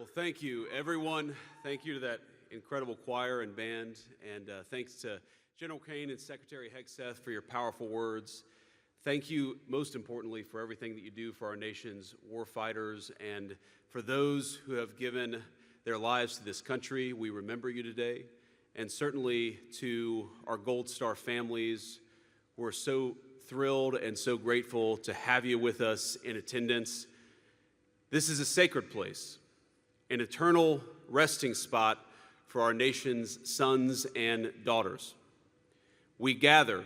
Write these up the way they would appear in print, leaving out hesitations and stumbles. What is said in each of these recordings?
Well, thank you, everyone. Thank you to that incredible choir and band, and thanks to General Kane and Secretary Hegseth for your powerful words. Thank you, most importantly, for everything that you do for our nation's war fighters and for those who have given their lives to this country. We remember you today, and certainly to our Gold Star families. We're so thrilled and so grateful to have you with us in attendance. This is a sacred place, an eternal resting spot for our nation's sons and daughters. We gather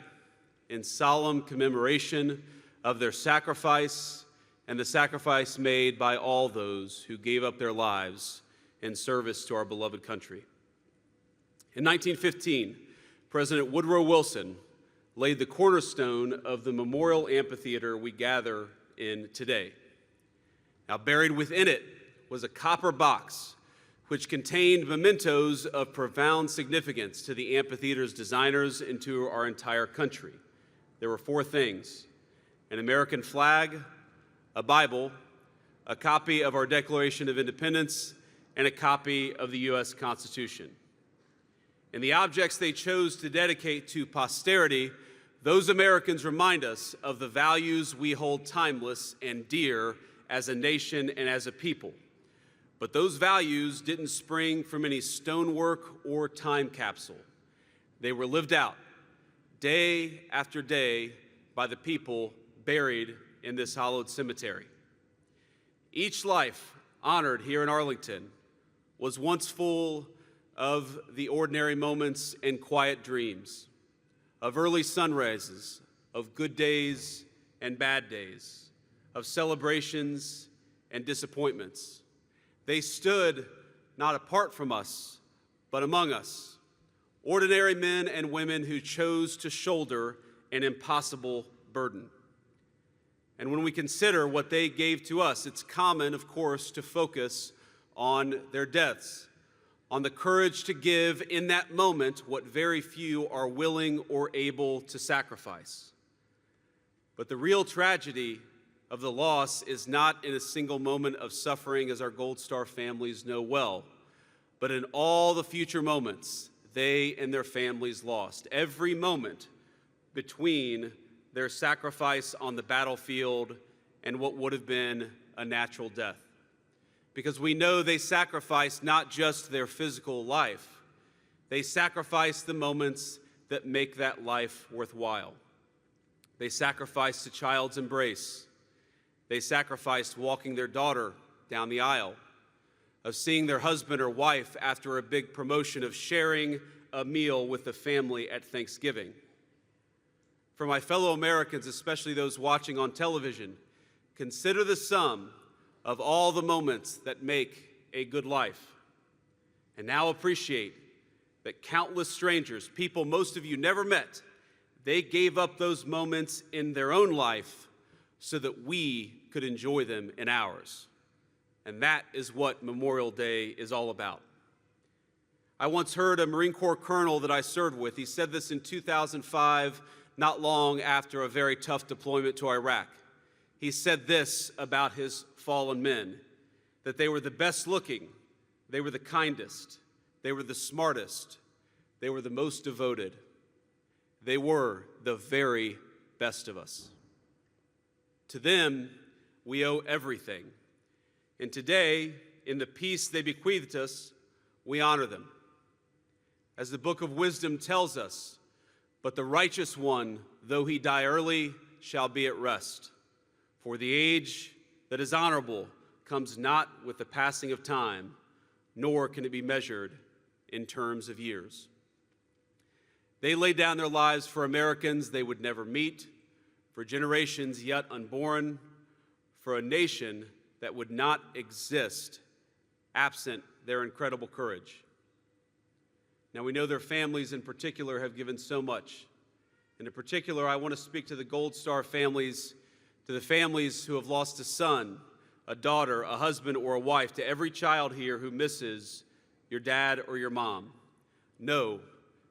in solemn commemoration of their sacrifice and the sacrifice made by all those who gave up their lives in service to our beloved country. In 1915, President Woodrow Wilson laid the cornerstone of the memorial amphitheater we gather in today. Now, buried within it was a copper box which contained mementos of profound significance to the amphitheater's designers and to our entire country. There were four things: an American flag, a Bible, a copy of our Declaration of Independence, and a copy of the U.S. Constitution. And the objects they chose to dedicate to posterity, those Americans remind us of the values we hold timeless and dear as a nation and as a people. But those values didn't spring from any stonework or time capsule. They were lived out day after day by the people buried in this hallowed cemetery. Each life honored here in Arlington was once full of the ordinary moments and quiet dreams, of early sunrises, of good days and bad days, of celebrations and disappointments. They stood not apart from us, but among us, ordinary men and women who chose to shoulder an impossible burden. And when we consider what they gave to us, it's common, of course, to focus on their deaths, on the courage to give in that moment what very few are willing or able to sacrifice. But the real tragedy of the loss is not in a single moment of suffering, as our Gold Star families know well, but in all the future moments they and their families lost. Every moment between their sacrifice on the battlefield and what would have been a natural death. Because we know they sacrificed not just their physical life, they sacrificed the moments that make that life worthwhile. They sacrificed a child's embrace. They sacrificed walking their daughter down the aisle, of seeing their husband or wife after a big promotion, of sharing a meal with the family at Thanksgiving. For my fellow Americans, especially those watching on television, consider the sum of all the moments that make a good life. And now appreciate that countless strangers, people most of you never met, they gave up those moments in their own life so that we could enjoy them in ours. And that is what Memorial Day is all about. I once heard a Marine Corps colonel that I served with. He said this in 2005, not long after a very tough deployment to Iraq. He said this about his fallen men, that they were the best looking, they were the kindest, they were the smartest, they were the most devoted. They were the very best of us. To them, we owe everything. And today, in the peace they bequeathed us, we honor them. As the Book of Wisdom tells us, but the righteous one, though he die early, shall be at rest. For the age that is honorable comes not with the passing of time, nor can it be measured in terms of years. They laid down their lives for Americans they would never meet, for generations yet unborn, for a nation that would not exist absent their incredible courage. Now, we know their families in particular have given so much. And in particular, I want to speak to the Gold Star families, to the families who have lost a son, a daughter, a husband, or a wife, to every child here who misses your dad or your mom. Know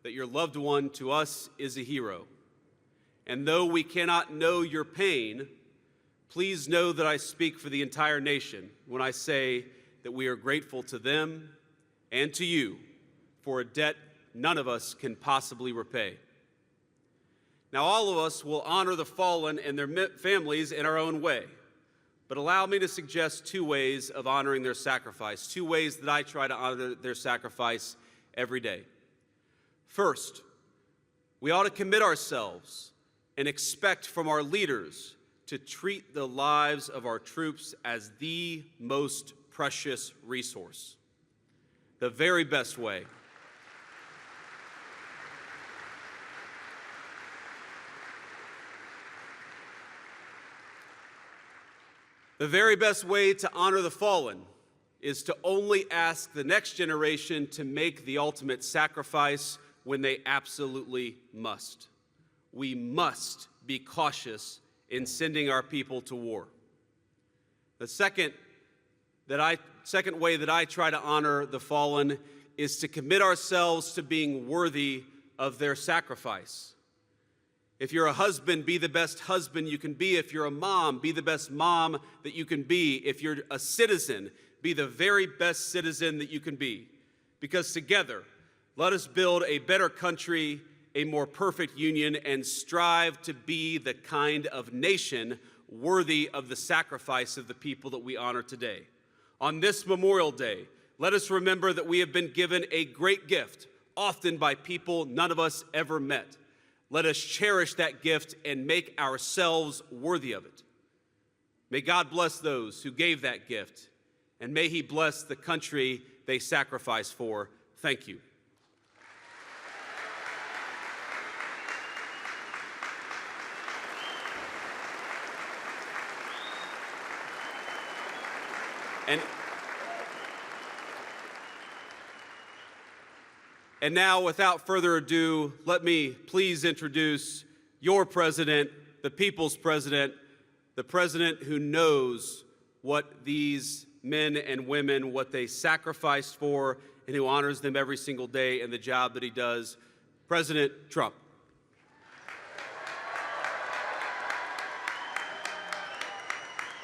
that your loved one to us is a hero. And though we cannot know your pain, please know that I speak for the entire nation when I say that we are grateful to them and to you for a debt none of us can possibly repay. Now, all of us will honor the fallen and their families in our own way, but allow me to suggest two ways of honoring their sacrifice, two ways that I try to honor their sacrifice every day. First, we ought to commit ourselves and expect from our leaders to treat the lives of our troops as the most precious resource, the very best way. The very best way to honor the fallen is to only ask the next generation to make the ultimate sacrifice when they absolutely must. We must be cautious in sending our people to war. The second way that I try to honor the fallen is to commit ourselves to being worthy of their sacrifice. If you're a husband, be the best husband you can be. If you're a mom, be the best mom that you can be. If you're a citizen, be the very best citizen that you can be. Because together, let us build a better country, a more perfect union, and strive to be the kind of nation worthy of the sacrifice of the people that we honor today. On this Memorial Day, let us remember that we have been given a great gift, often by people none of us ever met. Let us cherish that gift and make ourselves worthy of it. May God bless those who gave that gift, and may He bless the country they sacrificed for. Thank you. And now, without further ado, let me please introduce your president, the people's president, the president who knows what these men and women, what they sacrificed for, and who honors them every single day in the job that he does, President Trump.